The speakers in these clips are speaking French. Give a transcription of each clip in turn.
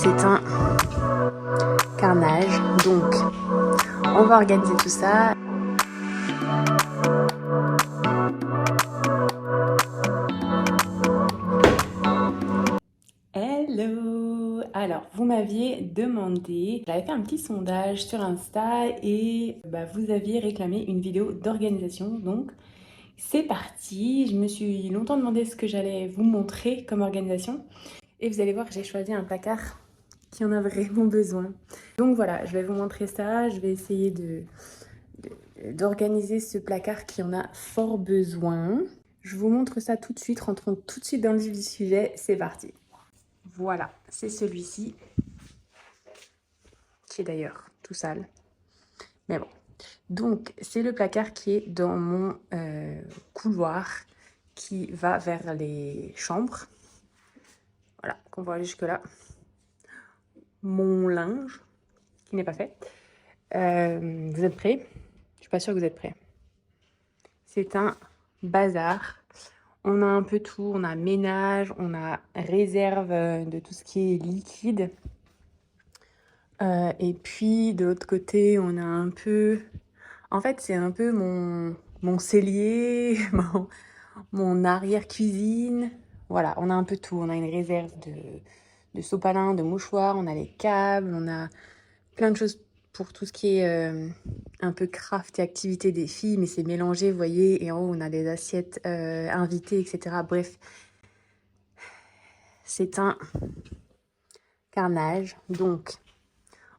c'est un carnage. Donc, on va organiser tout ça. Hello! Alors, vous m'aviez demandé, j'avais fait un petit sondage sur Insta et vous aviez réclamé une vidéo d'organisation. Donc, c'est parti. Je me suis longtemps demandé ce que j'allais vous montrer comme organisation. Et vous allez voir que j'ai choisi un placard qui en a vraiment besoin. Donc voilà, je vais vous montrer ça. Je vais essayer d'organiser ce placard qui en a fort besoin. Je vous montre ça tout de suite, rentrons tout de suite dans le vif du sujet. C'est parti. Voilà, c'est celui-ci, qui est d'ailleurs tout sale. Mais bon. Donc, c'est le placard qui est dans mon couloir qui va vers les chambres. Voilà, qu'on voit jusque-là. Mon linge, qui n'est pas fait. Vous êtes prêts? Je suis pas sûre que vous êtes prêts. C'est un bazar. On a un peu tout. On a ménage, on a réserve de tout ce qui est liquide. Et puis, de l'autre côté, on a un peu... En fait, c'est un peu mon cellier, mon arrière-cuisine. Voilà, on a un peu tout. On a une réserve de sopalin, de mouchoirs, on a les câbles, on a plein de choses pour tout ce qui est un peu craft et activité des filles, mais c'est mélangé, vous voyez. Et en haut, on a des assiettes invitées, etc. Bref, c'est un carnage. Donc,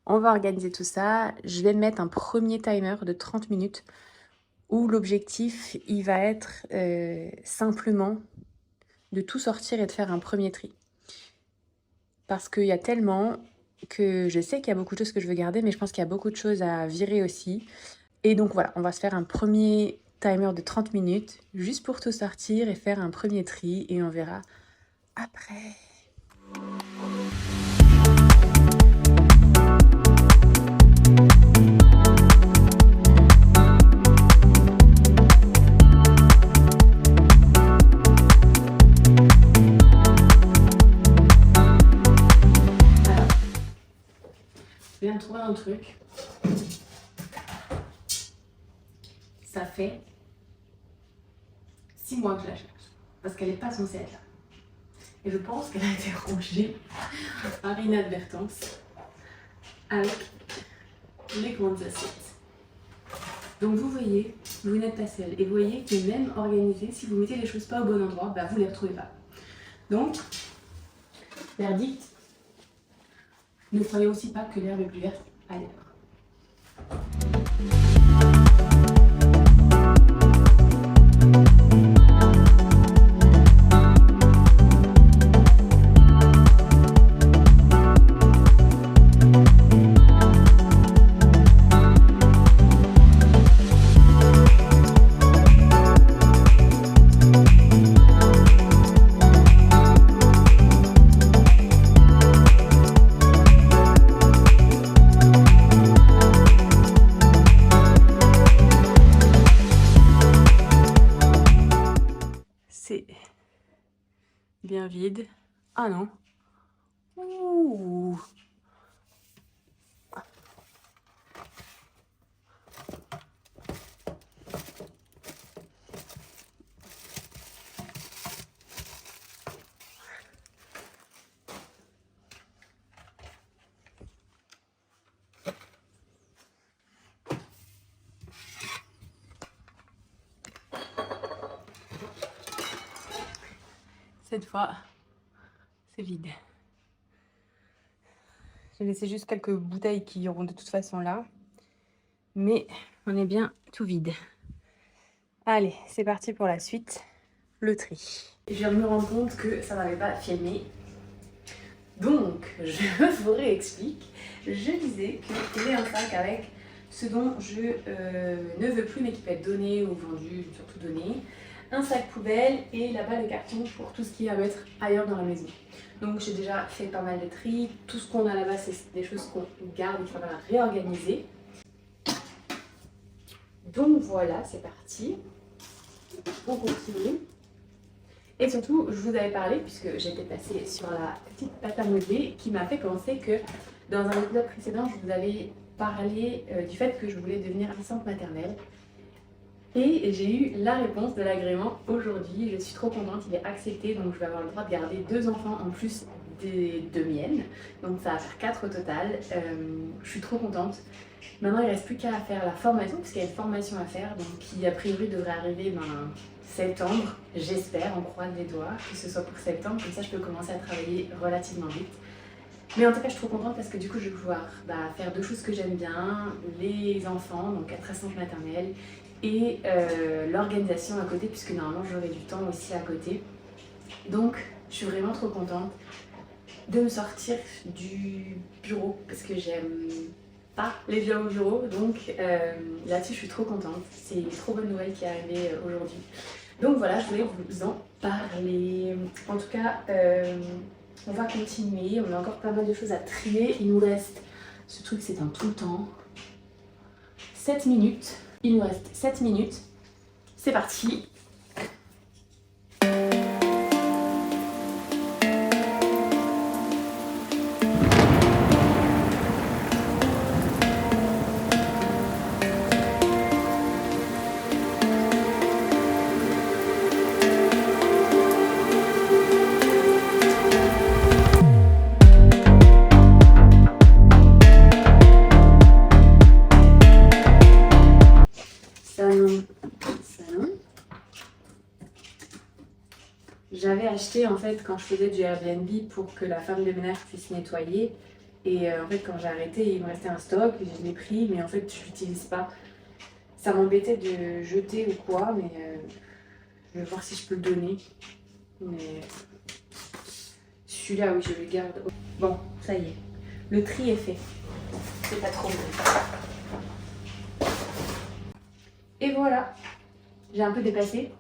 on va organiser tout ça. Je vais mettre un premier timer de 30 minutes où l'objectif, il va être simplement de tout sortir et de faire un premier tri. Parce qu'il y a tellement que je sais qu'il y a beaucoup de choses que je veux garder, mais je pense qu'il y a beaucoup de choses à virer aussi. Et donc voilà, on va se faire un premier timer de 30 minutes, juste pour tout sortir et faire un premier tri, et on verra après. Je viens de trouver un truc. Ça fait 6 mois que je la cherche. Parce qu'elle n'est pas censée être là. Et je pense qu'elle a été rangée par inadvertance avec les grandes assiettes. Donc vous voyez, vous n'êtes pas seul. Et vous voyez que même organisé, si vous mettez les choses pas au bon endroit, vous ne les retrouvez pas. Donc, verdict, ne croyez aussi pas que l'herbe est plus verte ailleurs. Bien vide. Ah non. Ouh. Cette fois, c'est vide. J'ai laissé juste quelques bouteilles qui iront de toute façon là. Mais on est bien tout vide. Allez, c'est parti pour la suite. Le tri. Et je viens de me rendre compte que ça n'avait pas filmé. Donc, je vous réexplique. Je disais que j'ai un sac avec ce dont je ne veux plus mais qui peut être donné ou vendu, surtout donné. Un sac poubelle et là-bas le carton pour tout ce qu'il y a à mettre ailleurs dans la maison. Donc j'ai déjà fait pas mal de tri. Tout ce qu'on a là-bas, c'est des choses qu'on garde et qu'il va falloir réorganiser. Donc voilà, c'est parti. On continue. Et surtout, je vous avais parlé, puisque j'étais passée sur la petite pâte à modeler, qui m'a fait penser que dans un épisode précédent, je vous avais parlé du fait que je voulais devenir assistante maternelle. Et j'ai eu la réponse de l'agrément aujourd'hui. Je suis trop contente, il est accepté, donc je vais avoir le droit de garder 2 enfants en plus des 2 miennes. Donc ça va faire 4 au total. Je suis trop contente. Maintenant, il ne reste plus qu'à faire la formation, parce qu'il y a une formation à faire, donc qui a priori devrait arriver septembre. J'espère, on croise les doigts, que ce soit pour septembre, comme ça je peux commencer à travailler relativement vite. Mais en tout cas, je suis trop contente parce que du coup, je vais pouvoir faire 2 choses que j'aime bien, les enfants, donc être assistante maternelle, et l'organisation à côté, puisque normalement j'aurai du temps aussi à côté. Donc, je suis vraiment trop contente de me sortir du bureau, parce que j'aime pas les viens au bureau, donc là-dessus je suis trop contente. C'est une trop bonne nouvelle qui est arrivée aujourd'hui. Donc voilà, je voulais vous en parler. En tout cas, on va continuer, on a encore pas mal de choses à trier. Il nous reste, ce truc c'est un tout le temps, 7 minutes. Il nous reste 7 minutes. C'est parti. J'avais acheté en fait quand je faisais du Airbnb pour que la femme de ménage puisse nettoyer. Et en fait quand j'ai arrêté, il me restait un stock, je l'ai pris, mais en fait je l'utilise pas. Ça m'embêtait de jeter ou quoi, mais je vais voir si je peux le donner. Mais celui-là, oui, je le garde. Bon, ça y est, le tri est fait. C'est pas trop bon. Et voilà, j'ai un peu dépassé.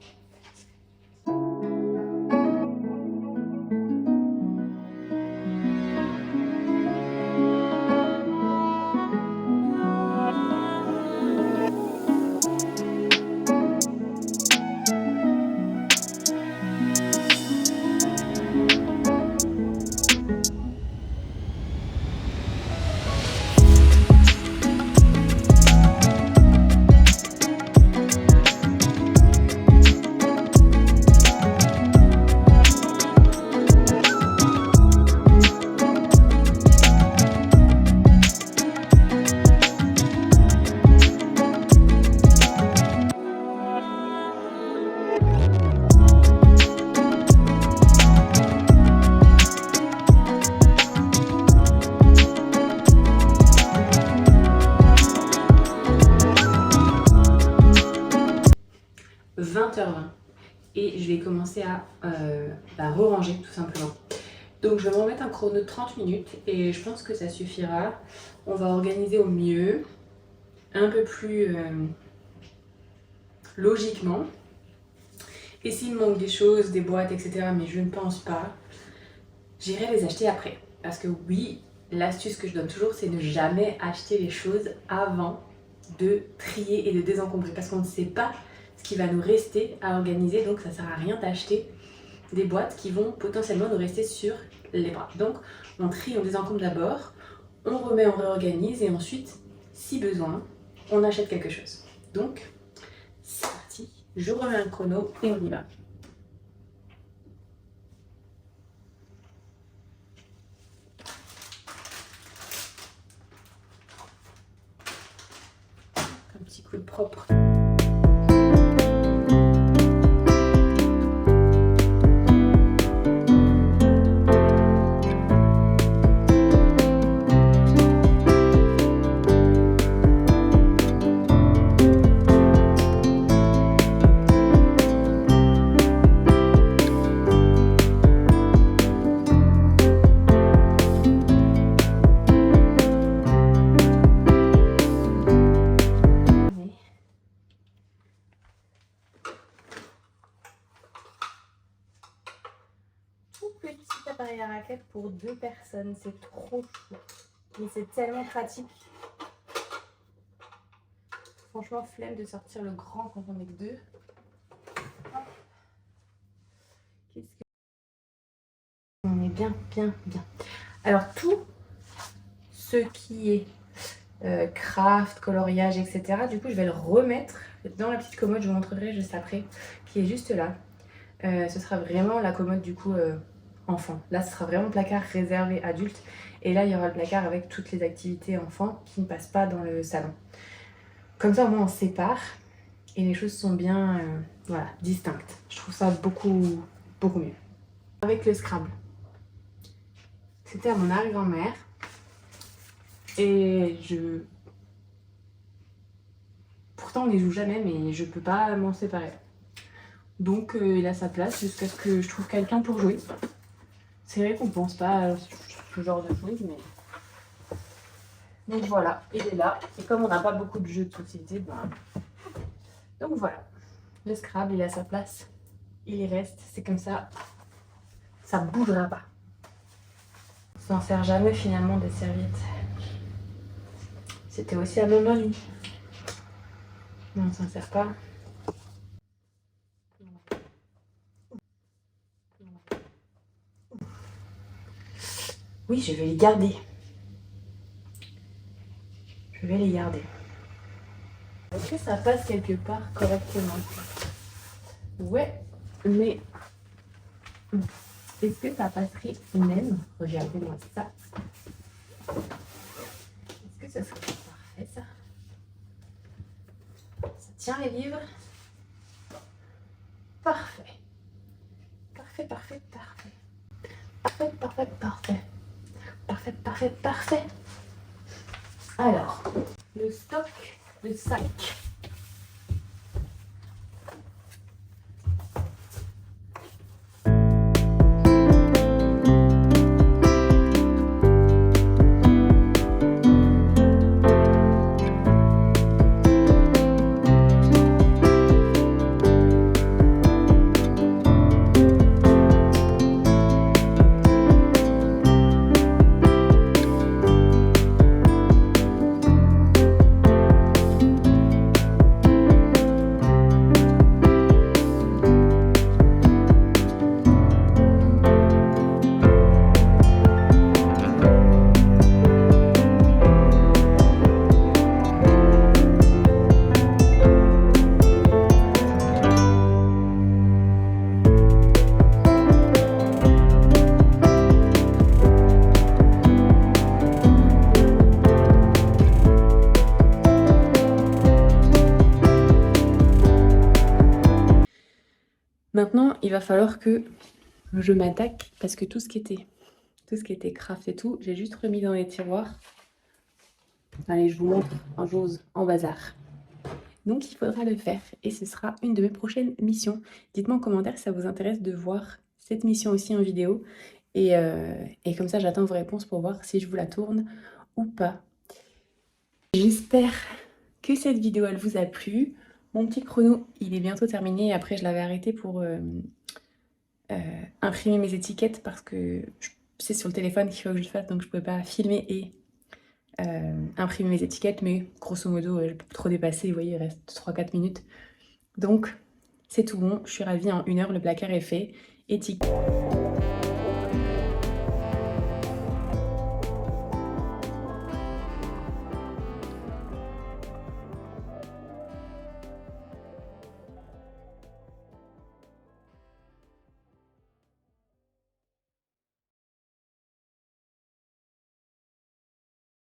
Et je vais commencer à re-ranger tout simplement. Donc je vais me remettre un chrono de 30 minutes et je pense que ça suffira. On va organiser au mieux, un peu plus logiquement. Et s'il me manque des choses, des boîtes, etc., mais je ne pense pas, j'irai les acheter après. Parce que oui, l'astuce que je donne toujours, c'est ne jamais acheter les choses avant de trier et de désencombrer. Parce qu'on ne sait pas ce qui va nous rester à organiser, donc ça ne sert à rien d'acheter des boîtes qui vont potentiellement nous rester sur les bras. Donc on trie, on désencombre d'abord, on remet, on réorganise et ensuite, si besoin, on achète quelque chose. Donc c'est parti, je remets un chrono et on y va. Un petit coup de propre. À raquette pour 2 personnes, c'est trop chou, mais c'est tellement pratique. Franchement, flemme de sortir le grand quand on est que 2. bien, bien, bien. Alors tout ce qui est craft, coloriage, etc. Du coup, je vais le remettre dans la petite commode, je vous montrerai juste après, qui est juste là. Ce sera vraiment la commode du coup enfant. Là, ce sera vraiment le placard réservé adulte. Et là, il y aura le placard avec toutes les activités enfants qui ne passent pas dans le salon. Comme ça, au moins, on sépare et les choses sont bien voilà, distinctes. Je trouve ça beaucoup, beaucoup mieux. Avec le Scrabble. C'était à mon arrière-grand-mère. Et pourtant, on les joue jamais, mais je peux pas m'en séparer. Donc, il a sa place jusqu'à ce que je trouve quelqu'un pour jouer. C'est vrai qu'on pense pas à ce genre de choses, mais... Donc voilà, il est là. Et comme on n'a pas beaucoup de jeux de société, ben... Donc voilà. Le Scrabble, il a sa place. Il y reste. C'est comme ça. Ça bougera pas. On s'en sert jamais finalement des serviettes. C'était aussi à mon avis. Mais on s'en sert pas. Oui, je vais les garder. Je vais les garder. Est-ce que ça passe quelque part correctement? Ouais, mais est-ce que ça passerait même? Regardez-moi ça. Est-ce que ça serait parfait ça? Ça tient les livres? Parfait. Parfait, parfait, parfait. Parfait, parfait, parfait. Parfait, parfait, parfait. Alors, le stock, le sac. Maintenant, il va falloir que je m'attaque parce que tout ce qui était craft et tout, j'ai juste remis dans les tiroirs. Allez, je vous montre en chose, en bazar. Donc, il faudra le faire et ce sera une de mes prochaines missions. Dites-moi en commentaire si ça vous intéresse de voir cette mission aussi en vidéo. Et comme ça, j'attends vos réponses pour voir si je vous la tourne ou pas. J'espère que cette vidéo, elle vous a plu. Mon petit chrono, il est bientôt terminé. Après, je l'avais arrêté pour imprimer mes étiquettes parce que c'est sur le téléphone qu'il faut que je le fasse, donc je ne pouvais pas filmer et imprimer mes étiquettes. Mais grosso modo, je ne peux pas trop dépasser. Vous voyez, il reste 3-4 minutes. Donc, c'est tout bon. Je suis ravie, en 1 heure, le placard est fait. Étiquette.